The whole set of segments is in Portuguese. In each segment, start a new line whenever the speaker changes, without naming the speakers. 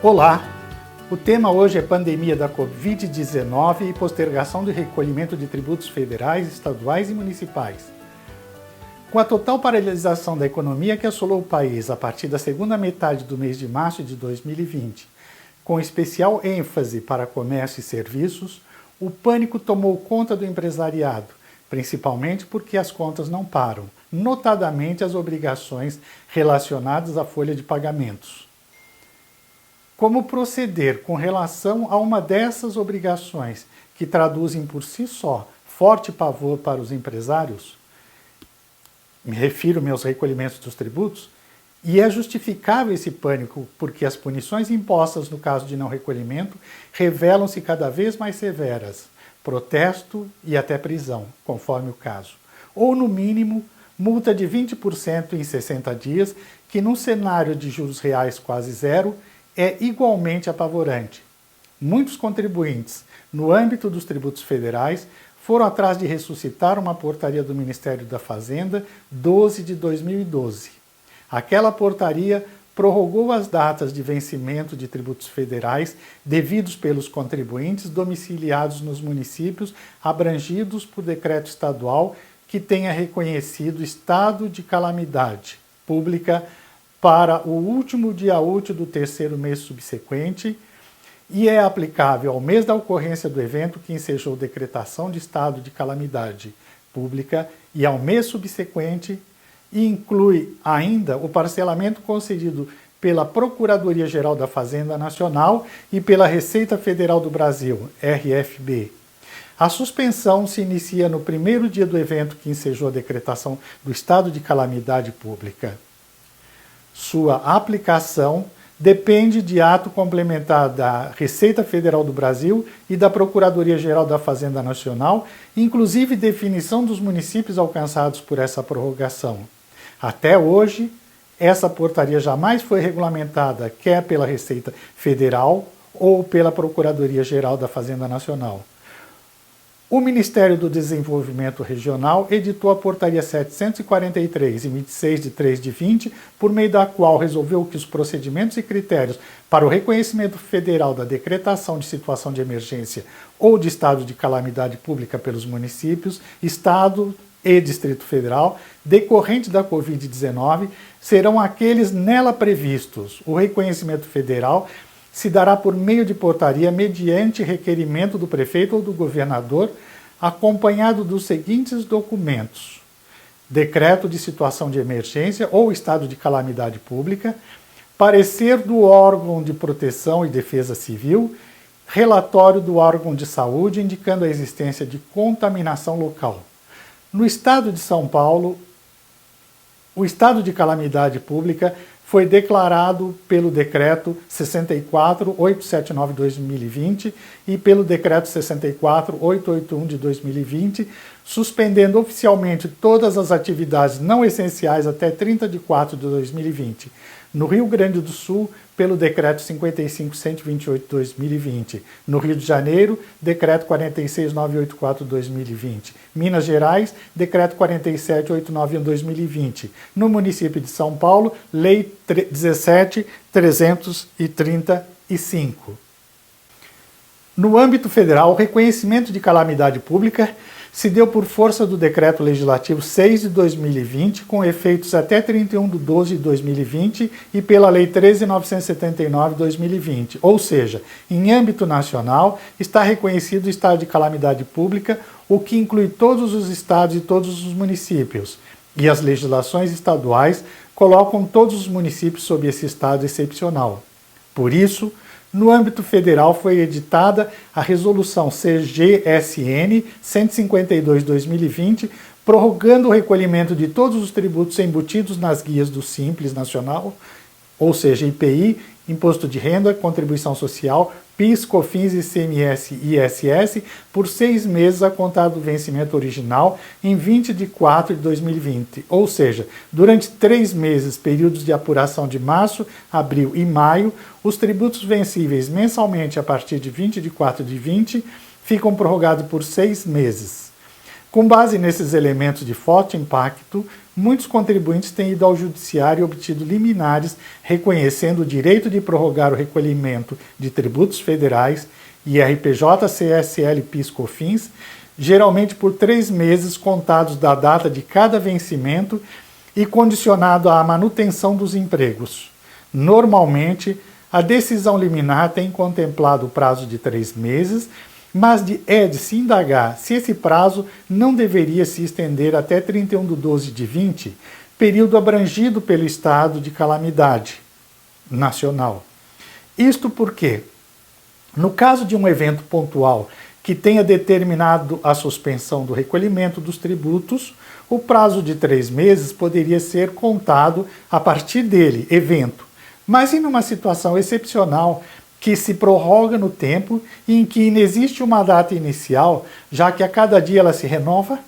Olá! O tema hoje é pandemia da Covid-19 e postergação do recolhimento de tributos federais, estaduais e municipais. Com a total paralisação da economia que assolou o país a partir da segunda metade do mês de março de 2020, com especial ênfase para comércio e serviços, o pânico tomou conta do empresariado, principalmente porque as contas não param, notadamente as obrigações relacionadas à folha de pagamentos. Como proceder com relação a uma dessas obrigações que traduzem por si só forte pavor para os empresários? Me refiro meus recolhimentos dos tributos, e é justificável esse pânico porque as punições impostas no caso de não recolhimento revelam-se cada vez mais severas, protesto e até prisão, conforme o caso. Ou, no mínimo, multa de 20% em 60 dias, que num cenário de juros reais quase zero, é igualmente apavorante. Muitos contribuintes, no âmbito dos tributos federais, foram atrás de ressuscitar uma portaria do Ministério da Fazenda 12 de 2012. Aquela portaria prorrogou as datas de vencimento de tributos federais devidos pelos contribuintes domiciliados nos municípios abrangidos por decreto estadual que tenha reconhecido estado de calamidade pública para o último dia útil do terceiro mês subsequente e é aplicável ao mês da ocorrência do evento que ensejou decretação de estado de calamidade pública e ao mês subsequente e inclui ainda o parcelamento concedido pela Procuradoria-Geral da Fazenda Nacional e pela Receita Federal do Brasil, RFB. A suspensão se inicia no primeiro dia do evento que ensejou a decretação do estado de calamidade pública. Sua aplicação depende de ato complementar da Receita Federal do Brasil e da Procuradoria-Geral da Fazenda Nacional, inclusive definição dos municípios alcançados por essa prorrogação. Até hoje, essa portaria jamais foi regulamentada, quer pela Receita Federal ou pela Procuradoria-Geral da Fazenda Nacional. O Ministério do Desenvolvimento Regional editou a Portaria 743, em 26 de 3 de 20, por meio da qual resolveu que os procedimentos e critérios para o reconhecimento federal da decretação de situação de emergência ou de estado de calamidade pública pelos municípios, Estado e Distrito Federal, decorrente da Covid-19, serão aqueles nela previstos. O reconhecimento federal se dará por meio de portaria mediante requerimento do prefeito ou do governador, acompanhado dos seguintes documentos: decreto de situação de emergência ou estado de calamidade pública, parecer do órgão de proteção e defesa civil, relatório do órgão de saúde indicando a existência de contaminação local. No estado de São Paulo, o estado de calamidade pública foi declarado pelo Decreto 64.879/2020 e pelo Decreto 64.881 de 2020, suspendendo oficialmente todas as atividades não essenciais até 30 de 4 de 2020. No Rio Grande do Sul, pelo Decreto 55.128/2020. No Rio de Janeiro, Decreto 46.984/2020. Minas Gerais, Decreto 47.891/2020. No município de São Paulo, Lei 17.335. No âmbito federal, o reconhecimento de calamidade pública se deu por força do Decreto Legislativo 6 de 2020, com efeitos até 31 de 12 de 2020 e pela Lei 13.979/2020. Ou seja, em âmbito nacional, está reconhecido o estado de calamidade pública, o que inclui todos os estados e todos os municípios. E as legislações estaduais colocam todos os municípios sob esse estado excepcional. Por isso, no âmbito federal foi editada a Resolução CGSN 152/2020, prorrogando o recolhimento de todos os tributos embutidos nas guias do Simples Nacional, ou seja, IPI, Imposto de Renda, Contribuição Social, PIS, COFINS, ICMS e ISS, por 6 meses a contar do vencimento original em 20 de 4 de 2020. Ou seja, durante 3 meses, períodos de apuração de março, abril e maio, os tributos vencíveis mensalmente a partir de 20 de 4 de 20 ficam prorrogados por 6 meses. Com base nesses elementos de forte impacto, muitos contribuintes têm ido ao judiciário e obtido liminares reconhecendo o direito de prorrogar o recolhimento de tributos federais, IRPJ, CSL, PIS, COFINS, geralmente por 3 meses contados da data de cada vencimento e condicionado à manutenção dos empregos. Normalmente, a decisão liminar tem contemplado o prazo de 3 meses, mas é de se indagar se esse prazo não deveria se estender até 31/12/20, período abrangido pelo estado de calamidade nacional. Isto porque, no caso de um evento pontual que tenha determinado a suspensão do recolhimento dos tributos, o prazo de 3 meses poderia ser contado a partir dele, evento. Mas em uma situação excepcional que se prorroga no tempo e em que inexiste uma data inicial, já que a cada dia ela se renova,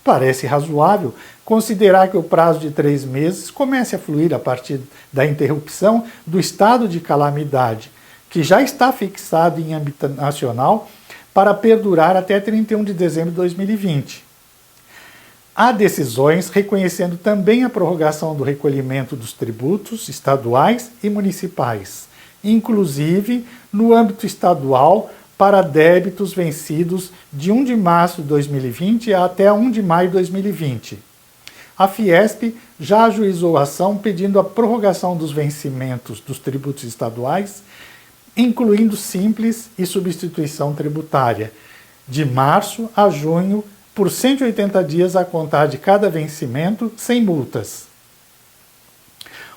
parece razoável considerar que o prazo de 3 meses comece a fluir a partir da interrupção do estado de calamidade, que já está fixado em âmbito nacional para perdurar até 31 de dezembro de 2020. Há decisões reconhecendo também a prorrogação do recolhimento dos tributos estaduais e municipais, inclusive no âmbito estadual para débitos vencidos de 1 de março de 2020 até 1 de maio de 2020. A Fiesp já ajuizou a ação pedindo a prorrogação dos vencimentos dos tributos estaduais, incluindo simples e substituição tributária, de março a junho, por 180 dias a contar de cada vencimento, sem multas.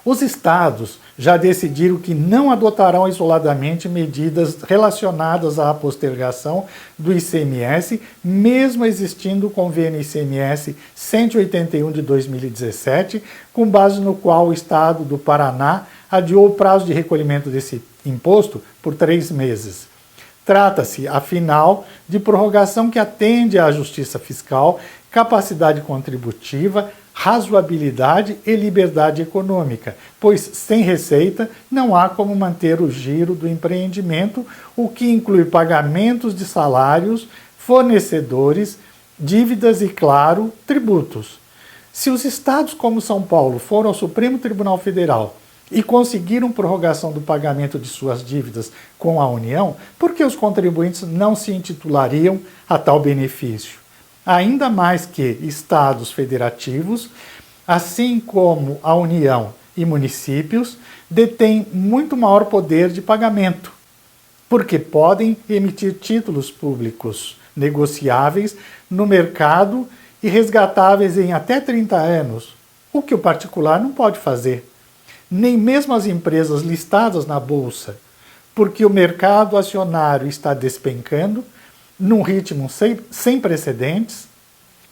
Os estados já decidiram que não adotarão isoladamente medidas relacionadas à postergação do ICMS, mesmo existindo o convênio ICMS 181 de 2017, com base no qual o estado do Paraná adiou o prazo de recolhimento desse imposto por 3 meses. Trata-se, afinal, de prorrogação que atende à justiça fiscal, capacidade contributiva, razoabilidade e liberdade econômica, pois sem receita não há como manter o giro do empreendimento, o que inclui pagamentos de salários, fornecedores, dívidas e, claro, tributos. Se os estados como São Paulo foram ao Supremo Tribunal Federal e conseguiram prorrogação do pagamento de suas dívidas com a União, por que os contribuintes não se intitulariam a tal benefício? Ainda mais que estados federativos, assim como a União e municípios, detêm muito maior poder de pagamento, porque podem emitir títulos públicos negociáveis no mercado e resgatáveis em até 30 anos, o que o particular não pode fazer. Nem mesmo as empresas listadas na Bolsa, porque o mercado acionário está despencando, num ritmo sem precedentes,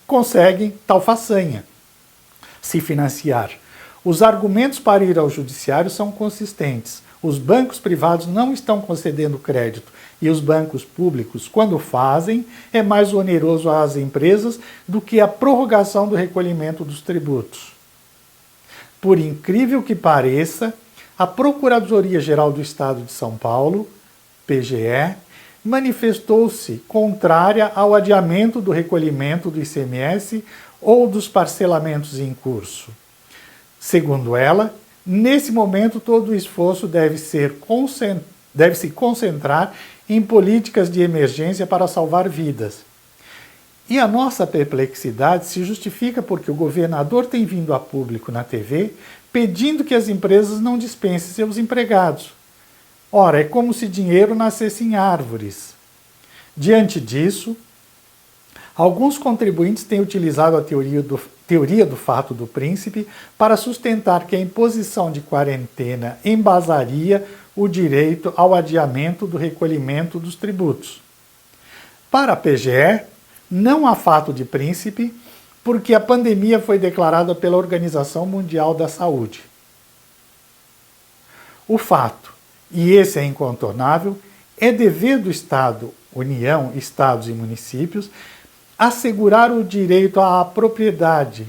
conseguem tal façanha, se financiar. Os argumentos para ir ao judiciário são consistentes. Os bancos privados não estão concedendo crédito e os bancos públicos, quando fazem, é mais oneroso às empresas do que a prorrogação do recolhimento dos tributos. Por incrível que pareça, a Procuradoria-Geral do Estado de São Paulo, PGE, manifestou-se contrária ao adiamento do recolhimento do ICMS ou dos parcelamentos em curso. Segundo ela, nesse momento todo o esforço deve se concentrar em políticas de emergência para salvar vidas. E a nossa perplexidade se justifica porque o governador tem vindo a público na TV pedindo que as empresas não dispensem seus empregados. Ora, é como se dinheiro nascesse em árvores. Diante disso, alguns contribuintes têm utilizado a teoria do fato do príncipe para sustentar que a imposição de quarentena embasaria o direito ao adiamento do recolhimento dos tributos. Para a PGE, não há fato de príncipe, porque a pandemia foi declarada pela Organização Mundial da Saúde. O fato, e esse é incontornável, é dever do Estado, União, Estados e municípios, assegurar o direito à propriedade.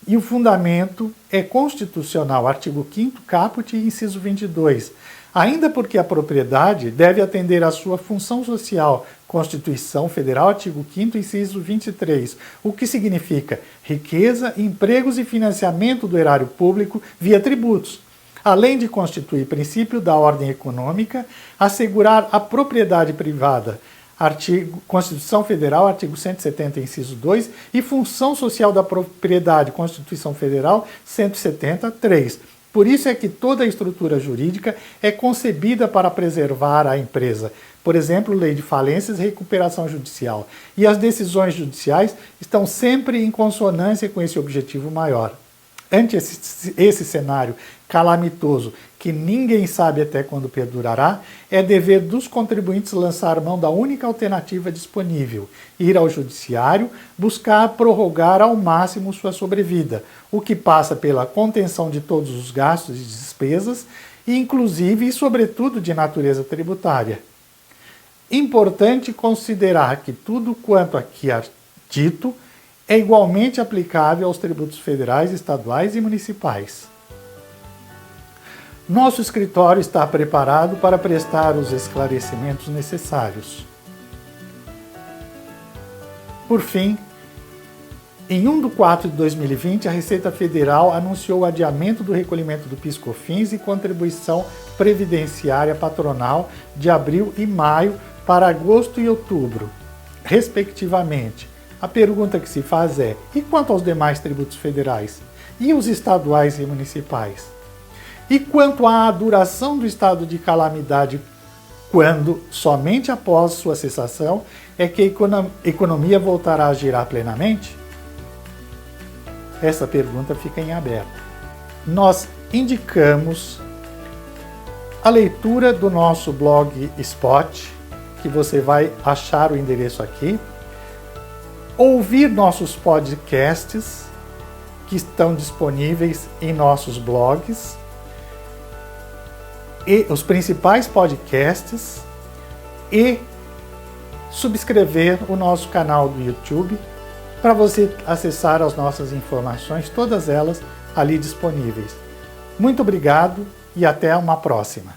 E o fundamento é constitucional, artigo 5º, caput, inciso 22, ainda porque a propriedade deve atender à sua função social, Constituição Federal, artigo 5º, inciso 23, o que significa riqueza, empregos e financiamento do erário público via tributos, além de constituir princípio da ordem econômica, assegurar a propriedade privada, Constituição Federal, artigo 170, inciso 2, e função social da propriedade, Constituição Federal, 170, 3. Por isso é que toda a estrutura jurídica é concebida para preservar a empresa. Por exemplo, lei de falências e recuperação judicial. E as decisões judiciais estão sempre em consonância com esse objetivo maior. Ante esse cenário calamitoso, que ninguém sabe até quando perdurará, é dever dos contribuintes lançar mão da única alternativa disponível, ir ao judiciário, buscar prorrogar ao máximo sua sobrevida, o que passa pela contenção de todos os gastos e despesas, inclusive e sobretudo de natureza tributária. Importante considerar que tudo quanto aqui é dito é igualmente aplicável aos tributos federais, estaduais e municipais. Nosso escritório está preparado para prestar os esclarecimentos necessários. Por fim, em 1 de 4 de 2020, a Receita Federal anunciou o adiamento do recolhimento do PIS/COFINS e contribuição previdenciária patronal de abril e maio para agosto e outubro, respectivamente. A pergunta que se faz é: e quanto aos demais tributos federais? E os estaduais e municipais? E quanto à duração do estado de calamidade, quando somente após sua cessação é que a economia voltará a girar plenamente? Essa pergunta fica em aberto. Nós indicamos a leitura do nosso blog Spot, que você vai achar o endereço aqui, ouvir nossos podcasts, que estão disponíveis em nossos blogs, e os principais podcasts, e subscrever o nosso canal do YouTube para você acessar as nossas informações, todas elas ali disponíveis. Muito obrigado e até uma próxima.